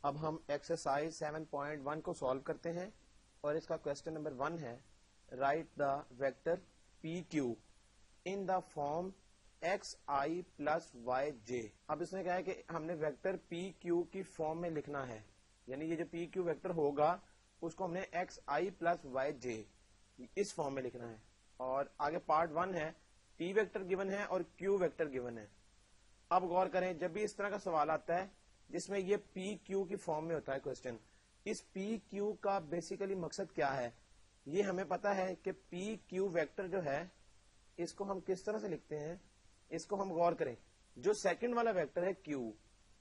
اب ہم ایکسرسائز 7.1 کو سالو کرتے ہیں اور اس کا کوشچن نمبر 1 ہے write the vector P Q in the form X I plus Y J. اب اس نے کہا ہے کہ ہم نے ویکٹر پی کیو کی فارم میں لکھنا ہے, یعنی یہ جو پی کیو ویکٹر ہوگا اس کو ہم نے x I plus Y J us form میں لکھنا ہے. اور آگے پارٹ 1 ہے, پی ویکٹر گیون ہے اور کیو ویکٹر گیون ہے. اب غور کریں, جب بھی اس طرح کا سوال آتا ہے جس میں یہ پی کیو کی فارم میں ہوتا ہے کوشچن, اس پی کیو کا بیسیکلی مقصد کیا ہے یہ ہمیں پتا ہے کہ پی کیو ویکٹر جو ہے اس کو ہم کس طرح سے لکھتے ہیں. اس کو ہم غور کریں, جو سیکنڈ والا ویکٹر ہے کیو,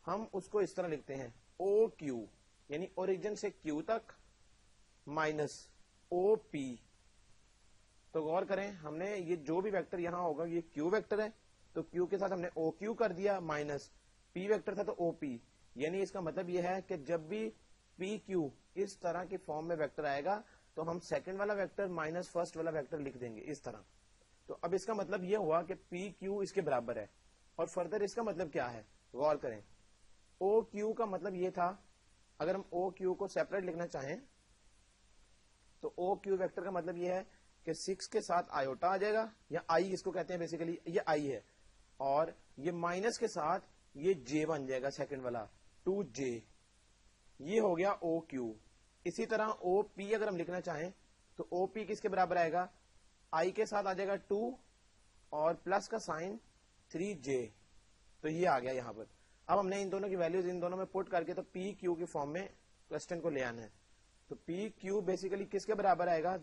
ہم اس کو اس طرح لکھتے ہیں او کیو, یعنی اوریجن سے کیو تک مائنس او پی. تو غور کریں, ہم نے یہ جو بھی ویکٹر یہاں ہوگا یہ کیو ویکٹر ہے, تو کیو کے ساتھ ہم نے او کیو کر دیا, مائنس پی ویکٹر تھا تو او پی. یعنی اس کا مطلب یہ ہے کہ جب بھی پی کیو اس طرح کی فارم میں ویکٹر آئے گا تو ہم سیکنڈ والا ویکٹر مائنس فرسٹ والا ویکٹر لکھ دیں گے اس طرح. تو اب اس کا مطلب یہ ہوا کہ پی کیو اس کے برابر ہے. اور فردر اس کا مطلب کیا ہے غور کریں, او کیو کا مطلب یہ تھا, اگر ہم او کیو کو سیپریٹ لکھنا چاہیں تو او کیو ویکٹر کا مطلب یہ ہے کہ 6 کے ساتھ آئیوٹا آ جائے گا, یا آئی اس کو کہتے ہیں بیسیکلی, یہ آئی ہے, اور یہ مائنس کے ساتھ یہ جے بن جائے گا سیکنڈ والا 2J. یہ ہو گیا او کیو. اسی طرح او پی اگر ہم لکھنا چاہیں تو او پی کس کے برابر آئے گا, آئی کے ساتھ آ جائے گا 2 اور پلس کا سائن 3J. تو یہ آ گیا یہاں پر. اب ہم نے ان دونوں کی ویلیوز ان دونوں میں پٹ کر کے تو پی کیو کی فارم میں کوشچن کو لے آنا ہے. تو پی کیو بیسیکلی کس کے برابر آئے گا,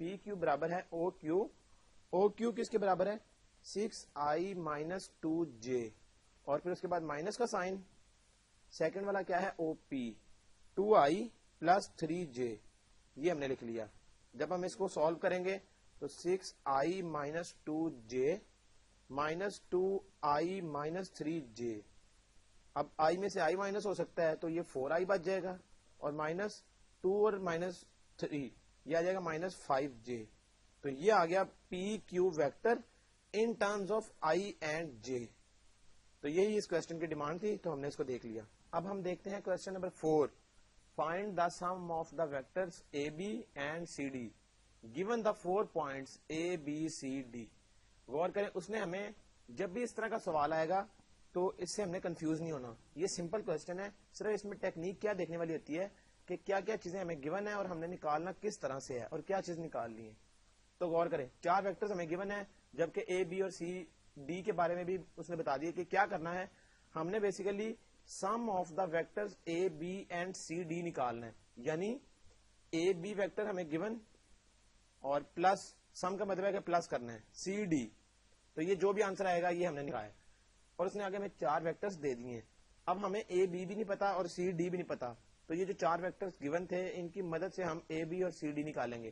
پی کیو برابر ہے او کیو. او کیو کس کے برابر ہے 6i مائنس 2J, اور پھر اس کے بعد مائنس کا سائن, سیکنڈ والا کیا ہے او پی 2i پلس 3J. یہ ہم نے لکھ لیا. جب ہم اس کو سالو کریں گے تو 6i minus 2J minus 2i minus 3J. اب i میں سے i مائنس ہو سکتا ہے تو یہ 4i بچ جائے گا, اور مائنس 2 اور مائنس 3 یہ آ جائے گا مائنس 5J. تو یہ آ گیا P Q vector in terms of I and J. تو یہی اس کوشچن کی ڈیمانڈ تھی, تو ہم نے اس کو دیکھ لیا. اب ہم دیکھتے ہیں question number 4, find the sum of the vectors A B and C D given the 4 points A B C D. غور کریں, اس نے ہمیں جب بھی اس طرح کا سوال آئے گا تو اس سے ہم نے کنفیوز نہیں ہونا. یہ سمپل کوشچن ہے, صرف اس میں ٹیکنیک کیا دیکھنے والی ہوتی ہے کہ کیا کیا چیزیں ہمیں گیون ہے اور ہم نے نکالنا کس طرح سے ہے اور کیا چیز نکالنی ہے. تو غور کریں, 4 ویکٹرز ہمیں گیون ہے, جبکہ اے بی اور سی ڈی کے بارے میں بھی اس نے بتا دیا کہ کیا کرنا ہے. ہم نے basically sum of the vectors A B and C D نکالنا ہے, یعنی اے بی ویکٹر ہمیں گیون اور پلس سم کا مطلب ہے کہ پلس کرنا ہے سی ڈی. تو یہ جو بھی آنسر آئے گا یہ ہم نے نکالا ہے, اور اس نے آگے ہمیں 4 ویکٹرز دے دیے ہیں. اب ہمیں اے بی بھی نہیں پتا اور سی ڈی بھی نہیں پتا, تو یہ جو 4 ویکٹرز گیون تھے ان کی مدد سے ہم اے بی اور سی ڈی نکالیں گے.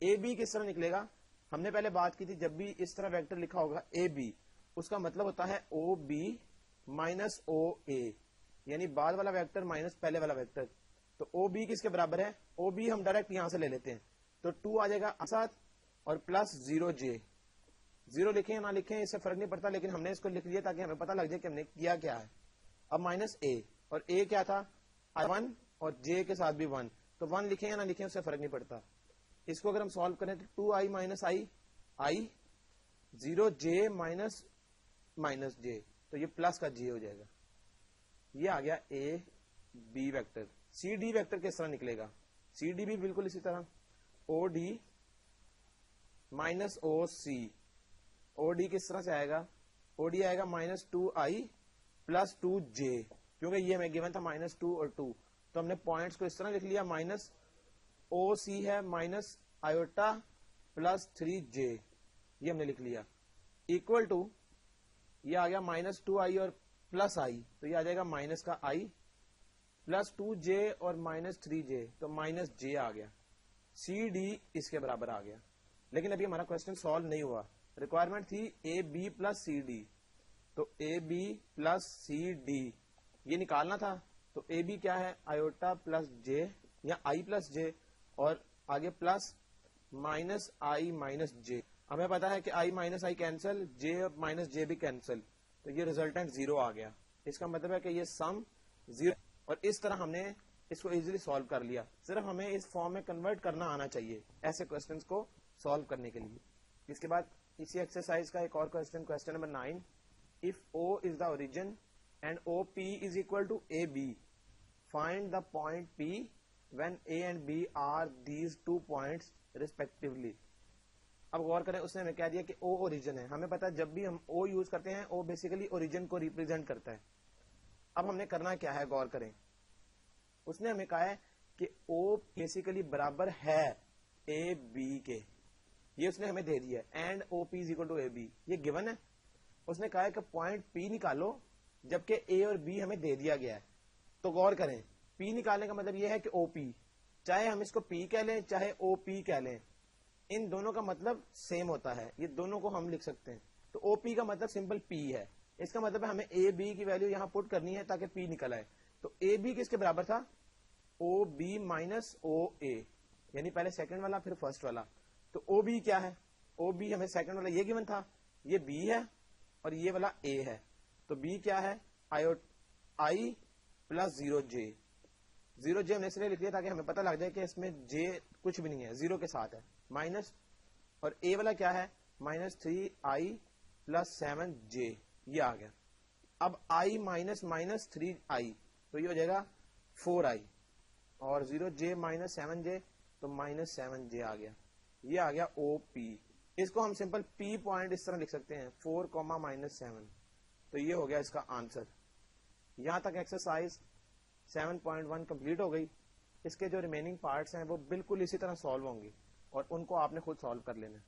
اے بی کس طرح نکلے گا, ہم نے پہلے بات کی تھی, جب بھی اس طرح ویکٹر لکھا ہوگا اے بی, اس کا مطلب ہوتا ہے او بی مائنس او اے, یعنی بعد والا ویکٹر مائنس پہلے والا ویکٹر. تو او بی کس کے برابر ہے, او بی ہم ڈائریکٹ یہاں سے لے لیتے ہیں, تو 2 آ جائے گا ساتھ اور پلس 0J. 0 لکھیں یا نہ لکھیں اس سے فرق نہیں پڑتا, لیکن ہم نے اس کو لکھ لیا تاکہ ہمیں پتا لگ جائے کہ ہم نے کیا کیا ہے. اب مائنس اے, اور اے کیا تھا 1 اور جے کے ساتھ بھی 1, تو 1 لکھیں یا نہ لکھیں اس سے فرق نہیں پڑتا. اس کو اگر ہم سالو کریں تو 2i minus I 0J minus minus J, تو یہ پلس کا جے ہو جائے گا. یہ آ گیا A B vector. C D vector کس طرح نکلے گا, سی ڈی بھی بالکل اسی طرح, او ڈی مائنس او سی. او ڈی کس طرح سے آئے گا, او ڈی آئے گا مائنس 2i پلس 2J, کیونکہ یہ ہمیں گیون تھا مائنس 2 اور 2, تو ہم نے پوائنٹس کو اس طرح لکھ لیا, مائنس او سی ہے مائنس آئیوٹا پلس 3J, یہ ہم نے لکھ لیا, اکول ٹو یہ آ گیا مائنس 2i اور پلس آئی, تو یہ آ جائے گا مائنس کا آئی پلس 2J اور مائنس 3J, تو مائنس J آ گیا. سی ڈی اس کے برابر آ گیا. لیکن ابھی ہمارا کوشچن سالو نہیں ہوا, ریکوائرمنٹ تھی اے بی پلس سی ڈی, تو اے بی پلس سی ڈی یہ نکالنا تھا. تو اے بی کیا ہے, آئیوٹا پلس جے یا آئی پلس جے, اور آگے plus minus I minus J. ہمیں پتا ہے کہ I minus I cancel, J minus J بھی کینسل, تو یہ ریزلٹنٹ 0 آ گیا. اس کا مطلب ہے کہ یہ سم 0, اور اس طرح ہم نے اس کو ایزیلی سالو کر لیا. صرف ہمیں اس فارم میں کنورٹ کرنا آنا چاہیے ایسے کوشچنس کو سالو کرنے کے لیے. اس کے بعد اسی ایکسرسائز کا ایک اور question number 9. If O is the origin and OP is equal to AB, find the point P when A and B are these 2 points respectively. اب غور کریں, اس نے ہمیں کہہ دیا کہ O اوریجن ہے. ہمیں پتا جب بھی ہم O یوز کرتے ہیں O بیسیکلی اوریجن کو ریپرزینٹ کرتا ہے. اب ہم نے کرنا کیا ہے, غور کریں. اس نے ہمیں کہا ہے کہ O بیسیکلی برابر ہے AB کے, یہ اس نے ہمیں دے دیا ہے, and OP is equal to AB, یہ گیون ہے. اس نے کہا ہے کہ پوائنٹ P نکالو جبکہ A اور B ہمیں دے دیا گیا ہے. تو غور کریں, P نکالنے کا مطلب یہ ہے کہ OP, چاہے ہم اس کو P کہہ لیں چاہے OP کہہ لیں, ان دونوں کا مطلب سیم ہوتا ہے, یہ دونوں کو ہم لکھ سکتے ہیں. تو OP کا مطلب سمپل P ہے, اس کا مطلب ہے ہمیں AB کی ویلیو یہاں پٹ کرنی ہے تاکہ P نکل آئے. تو AB کس کے برابر تھا, OB مائنس OA, یعنی پہلے سیکنڈ والا پھر فرسٹ والا. تو OB کیا ہے, OB ہمیں سیکنڈ والا یہ گیون تھا, یہ B ہے اور یہ والا A ہے. تو B کیا ہے, I پلس 0J. 0J ہم نے اس لیے لکھ دیا تاکہ ہمیں پتہ لگ جائے کہ اس میں J کچھ بھی نہیں ہے, 0 کے ساتھ ہے, مائنس. اور A والا کیا ہے, مائنس 3I پلس 7J, یہ آ گیا. اب I مائنس مائنس 3I, تو یہ ہو جائے گا 4I, اور 0J مائنس 7J, تو مائنس 7J آ گیا. یہ آ گیا OP. اس کو ہم سمپل P پوائنٹ اس طرح لکھ سکتے ہیں, 4, -7. تو یہ ہو گیا اس کا آنسر. یہاں تک ایکسرسائز 7.1 کمپلیٹ ہو گئی. اس کے جو ریمیننگ پارٹس ہیں وہ بالکل اسی طرح سالو ہوں گی اور ان کو آپ نے خود سالو کر لینا.